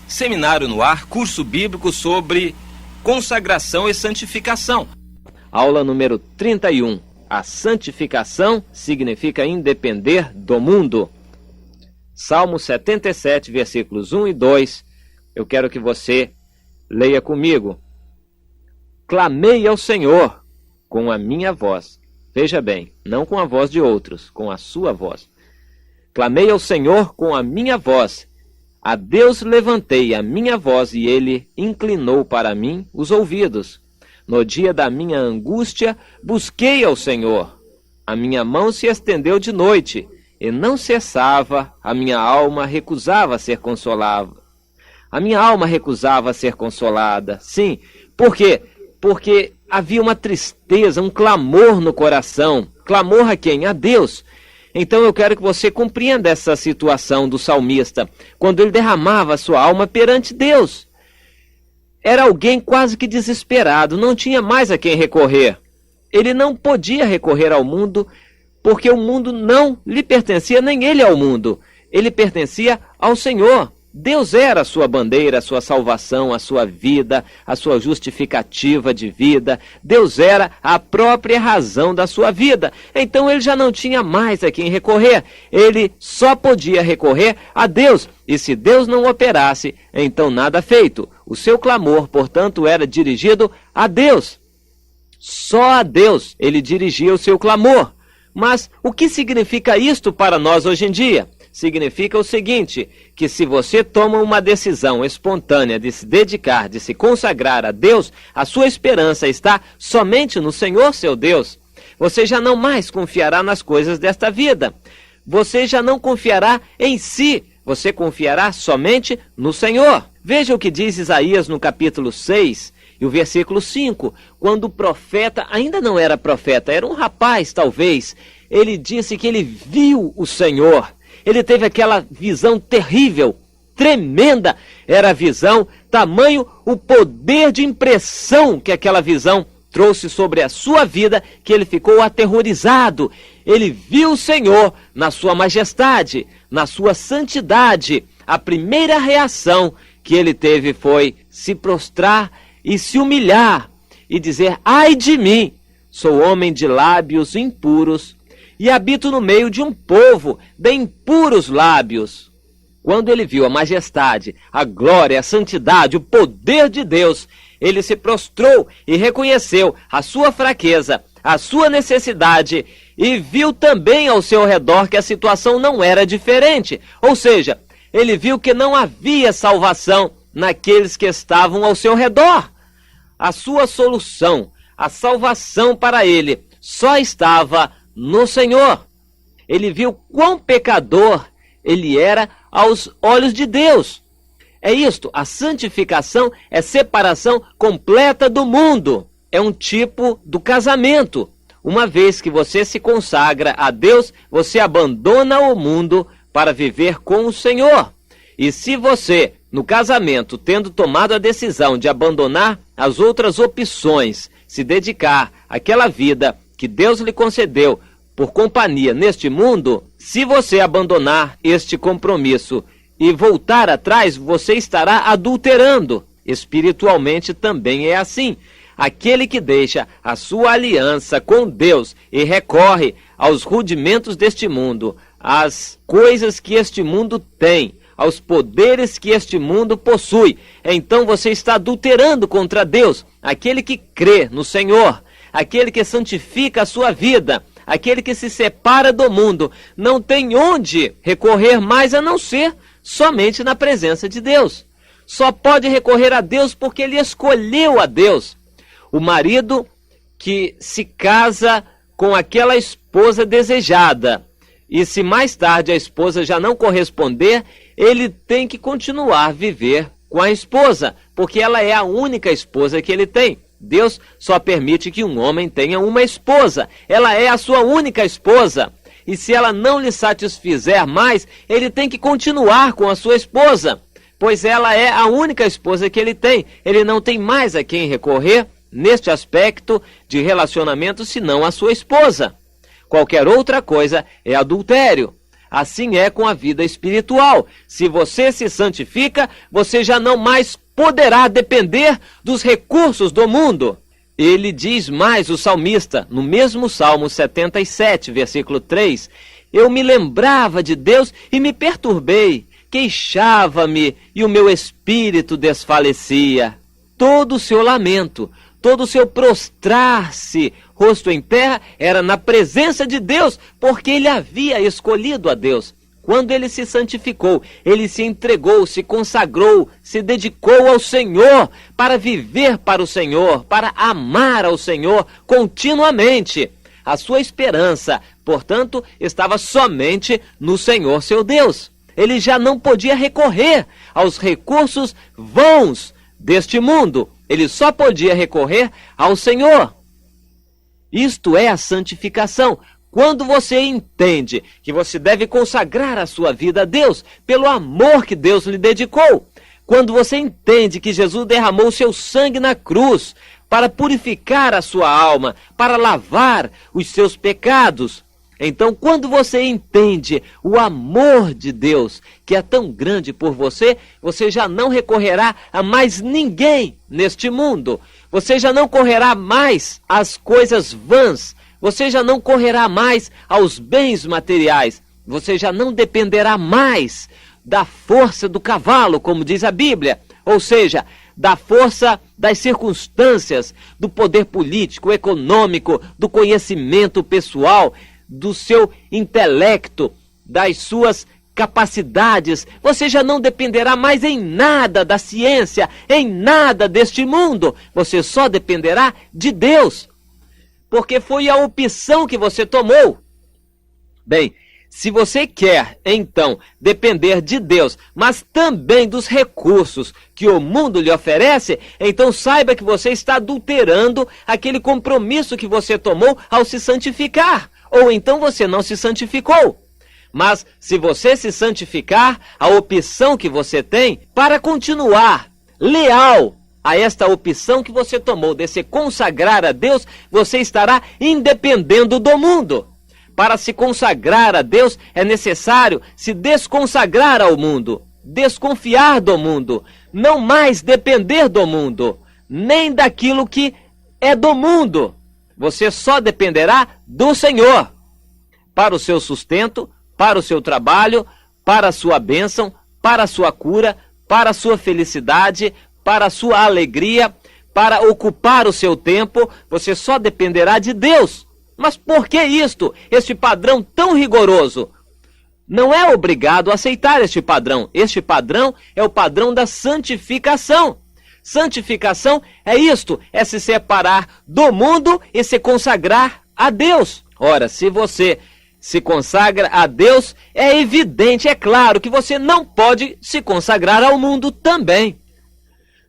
Seminário no Ar, curso bíblico sobre consagração e santificação. Aula número 31. A santificação significa independer do mundo. Salmo 77, versículos 1 e 2. Eu quero que você leia comigo. Clamei ao Senhor com a minha voz. Veja bem, não com a voz de outros, com a sua voz. Clamei ao Senhor com a minha voz. A Deus levantei a minha voz e Ele inclinou para mim os ouvidos. No dia da minha angústia, busquei ao Senhor. A minha mão se estendeu de noite, e não cessava, a minha alma recusava ser consolada. A minha alma recusava ser consolada. Sim, por quê? Porque havia uma tristeza, um clamor no coração. Clamor a quem? A Deus. Então eu quero que você compreenda essa situação do salmista, quando ele derramava a sua alma perante Deus. Era alguém quase que desesperado, não tinha mais a quem recorrer. Ele não podia recorrer ao mundo, porque o mundo não lhe pertencia, nem ele ao mundo. Ele pertencia ao Senhor. Deus era a sua bandeira, a sua salvação, a sua vida, a sua justificativa de vida. Deus era a própria razão da sua vida. Então ele já não tinha mais a quem recorrer. Ele só podia recorrer a Deus. E se Deus não operasse, então nada feito. O seu clamor, portanto, era dirigido a Deus. Só a Deus ele dirigia o seu clamor. Mas o que significa isto para nós hoje em dia? Significa o seguinte, que se você toma uma decisão espontânea de se dedicar, de se consagrar a Deus, a sua esperança está somente no Senhor, seu Deus. Você já não mais confiará nas coisas desta vida. Você já não confiará em si. Você confiará somente no Senhor. Veja o que diz Isaías no capítulo 6 e o versículo 5. Quando o profeta, ainda não era profeta, era um rapaz talvez, ele disse que ele viu o Senhor. Ele teve aquela visão terrível, tremenda, era a visão, tamanho o poder de impressão que aquela visão trouxe sobre a sua vida, que ele ficou aterrorizado. Ele viu o Senhor na sua majestade, na sua santidade. A primeira reação que ele teve foi se prostrar e se humilhar e dizer: ai de mim, sou homem de lábios impuros, e habito no meio de um povo de impuros lábios. Quando ele viu a majestade, a glória, a santidade, o poder de Deus, ele se prostrou e reconheceu a sua fraqueza, a sua necessidade, e viu também ao seu redor que a situação não era diferente. Ou seja, ele viu que não havia salvação naqueles que estavam ao seu redor. A sua solução, a salvação para ele, só estava no Senhor. Ele viu quão pecador ele era aos olhos de Deus. É isto, a santificação é separação completa do mundo. É um tipo do casamento. Uma vez que você se consagra a Deus, você abandona o mundo para viver com o Senhor. E se você, no casamento, tendo tomado a decisão de abandonar as outras opções, se dedicar àquela vida que Deus lhe concedeu por companhia neste mundo, se você abandonar este compromisso e voltar atrás, você estará adulterando. Espiritualmente também é assim. Aquele que deixa a sua aliança com Deus e recorre aos rudimentos deste mundo, às coisas que este mundo tem, aos poderes que este mundo possui, então você está adulterando contra Deus. Aquele que crê no Senhor, aquele que santifica a sua vida, aquele que se separa do mundo, não tem onde recorrer mais a não ser somente na presença de Deus. Só pode recorrer a Deus porque ele escolheu a Deus. O marido que se casa com aquela esposa desejada, e se mais tarde a esposa já não corresponder, ele tem que continuar a viver com a esposa, porque ela é a única esposa que ele tem. Deus só permite que um homem tenha uma esposa. Ela é a sua única esposa. E se ela não lhe satisfizer mais, ele tem que continuar com a sua esposa, pois ela é a única esposa que ele tem. Ele não tem mais a quem recorrer neste aspecto de relacionamento senão a sua esposa. Qualquer outra coisa é adultério. assim é com a vida espiritual. Se você se santifica, você já não mais poderá depender dos recursos do mundo. Ele diz mais, o salmista, no mesmo Salmo 77, versículo 3, eu me lembrava de Deus e me perturbei, queixava-me e o meu espírito desfalecia. Todo o seu lamento, todo o seu prostrar-se, rosto em terra, era na presença de Deus, porque ele havia escolhido a Deus. Quando ele se santificou, ele se entregou, se consagrou, se dedicou ao Senhor, para viver para o Senhor, para amar ao Senhor continuamente. A sua esperança, portanto, estava somente no Senhor seu Deus. Ele já não podia recorrer aos recursos vãos deste mundo. Ele só podia recorrer ao Senhor. Isto é a santificação. Quando você entende que você deve consagrar a sua vida a Deus, pelo amor que Deus lhe dedicou. Quando você entende que Jesus derramou seu sangue na cruz para purificar a sua alma, para lavar os seus pecados. Então, quando você entende o amor de Deus, que é tão grande por você, você já não recorrerá a mais ninguém neste mundo. Você já não correrá mais às coisas vãs. Você já não correrá mais aos bens materiais. Você já não dependerá mais da força do cavalo, como diz a Bíblia. Ou seja, da força das circunstâncias, do poder político, econômico, do conhecimento pessoal, do seu intelecto, das suas capacidades. Você já não dependerá mais em nada da ciência, em nada deste mundo. Você só dependerá de Deus, porque foi a opção que você tomou. Bem, se você quer, então, depender de Deus, mas também dos recursos que o mundo lhe oferece, então saiba que você está adulterando aquele compromisso que você tomou ao se santificar. Ou então você não se santificou. Mas se você se santificar, a opção que você tem para continuar leal a esta opção que você tomou de se consagrar a Deus, você estará independendo do mundo. Para se consagrar a Deus, é necessário se desconsagrar ao mundo, desconfiar do mundo, não mais depender do mundo, nem daquilo que é do mundo. Você só dependerá do Senhor para o seu sustento, para o seu trabalho, para a sua bênção, para a sua cura, para a sua felicidade, para a sua alegria, para ocupar o seu tempo. Você só dependerá de Deus. Mas por que isto? Este padrão tão rigoroso? Não é obrigado a aceitar este padrão. Este padrão é o padrão da santificação. Santificação é isto, é se separar do mundo e se consagrar a Deus. Ora, se você se consagra a Deus, é evidente, é claro que você não pode se consagrar ao mundo também.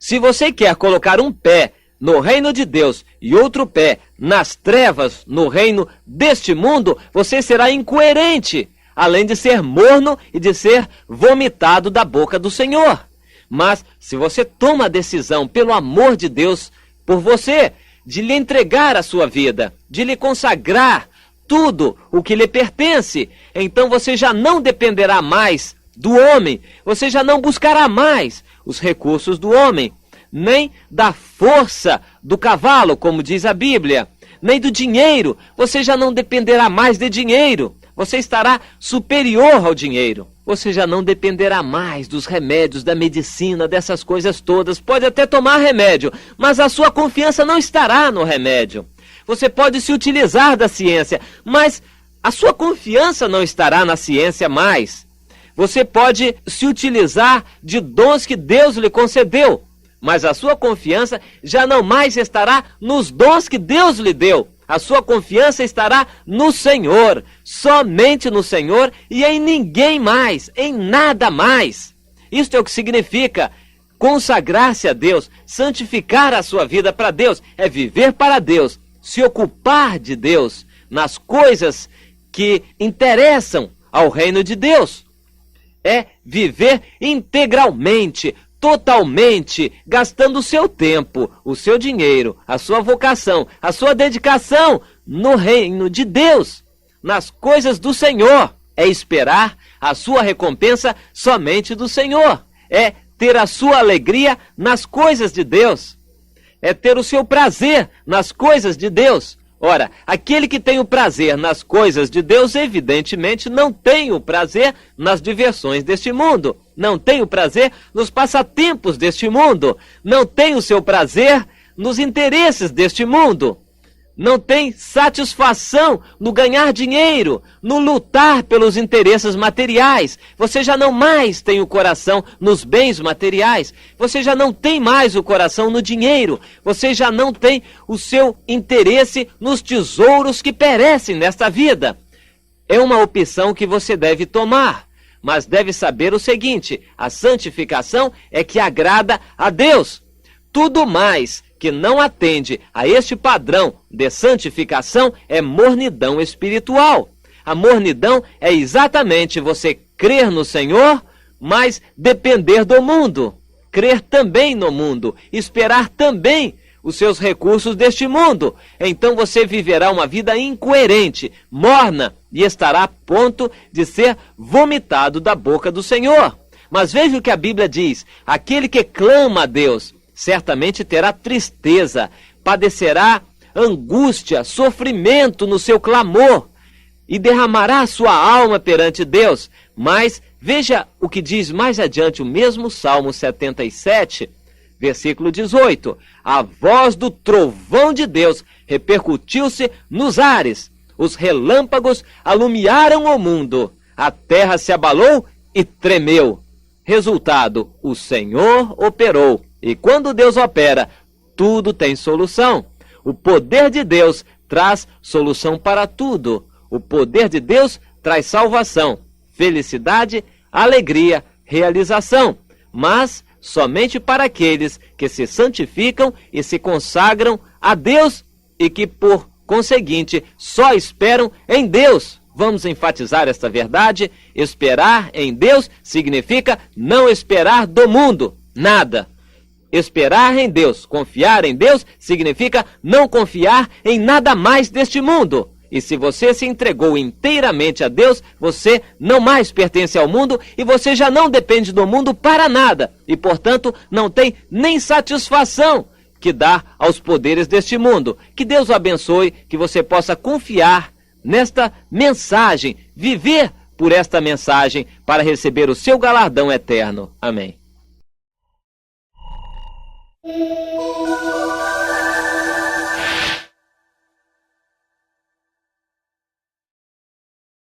Se você quer colocar um pé no reino de Deus e outro pé nas trevas, no reino deste mundo, você será incoerente, além de ser morno e de ser vomitado da boca do Senhor. Mas se você toma a decisão, pelo amor de Deus, por você, de lhe entregar a sua vida, de lhe consagrar tudo o que lhe pertence, então você já não dependerá mais do homem, você já não buscará mais os recursos do homem, nem da força do cavalo, como diz a Bíblia, nem do dinheiro. Você já não dependerá mais de dinheiro, você estará superior ao dinheiro. Você já não dependerá mais dos remédios, da medicina, dessas coisas todas. Pode até tomar remédio, mas a sua confiança não estará no remédio. Você pode se utilizar da ciência, mas a sua confiança não estará na ciência mais. Você pode se utilizar de dons que Deus lhe concedeu, mas a sua confiança já não mais estará nos dons que Deus lhe deu. A sua confiança estará no Senhor, somente no Senhor e em ninguém mais, em nada mais. Isto é o que significa consagrar-se a Deus, santificar a sua vida para Deus, é viver para Deus, se ocupar de Deus nas coisas que interessam ao reino de Deus. É viver integralmente, totalmente, gastando o seu tempo, o seu dinheiro, a sua vocação, a sua dedicação no reino de Deus, nas coisas do Senhor. é esperar a sua recompensa somente do Senhor. É ter a sua alegria nas coisas de Deus. É ter o seu prazer nas coisas de Deus. Ora, aquele que tem o prazer nas coisas de Deus, evidentemente, não tem o prazer nas diversões deste mundo. Não tem o prazer nos passatempos deste mundo. Não tem o seu prazer nos interesses deste mundo. Não tem satisfação no ganhar dinheiro, no lutar pelos interesses materiais. Você já não mais tem o coração nos bens materiais. Você já não tem mais o coração no dinheiro. Você já não tem o seu interesse nos tesouros que perecem nesta vida. É uma opção que você deve tomar, mas deve saber o seguinte: a santificação é que agrada a Deus. Tudo mais que não atende a este padrão de santificação é mornidão espiritual. A mornidão é exatamente você crer no Senhor, mas depender do mundo. Crer também no mundo, esperar também os seus recursos deste mundo. Então você viverá uma vida incoerente, morna, e estará a ponto de ser vomitado da boca do Senhor. Mas veja o que a Bíblia diz: aquele que clama a Deus certamente terá tristeza, padecerá angústia, sofrimento no seu clamor e derramará sua alma perante Deus. Mas veja o que diz mais adiante o mesmo Salmo 77, versículo 18. A voz do trovão de Deus repercutiu-se nos ares, os relâmpagos alumiaram o mundo, a terra se abalou e tremeu. Resultado: o Senhor operou. E quando Deus opera, tudo tem solução. O poder de Deus traz solução para tudo. O poder de Deus traz salvação, felicidade, alegria, realização. Mas somente para aqueles que se santificam e se consagram a Deus e que, por conseguinte, só esperam em Deus. Vamos enfatizar esta verdade: esperar em Deus significa não esperar do mundo nada. Esperar em Deus, confiar em Deus, significa não confiar em nada mais deste mundo. E se você se entregou inteiramente a Deus, você não mais pertence ao mundo e você já não depende do mundo para nada. E, portanto, não tem nem satisfação que dar aos poderes deste mundo. Que Deus o abençoe, que você possa confiar nesta mensagem, viver por esta mensagem para receber o seu galardão eterno. Amém.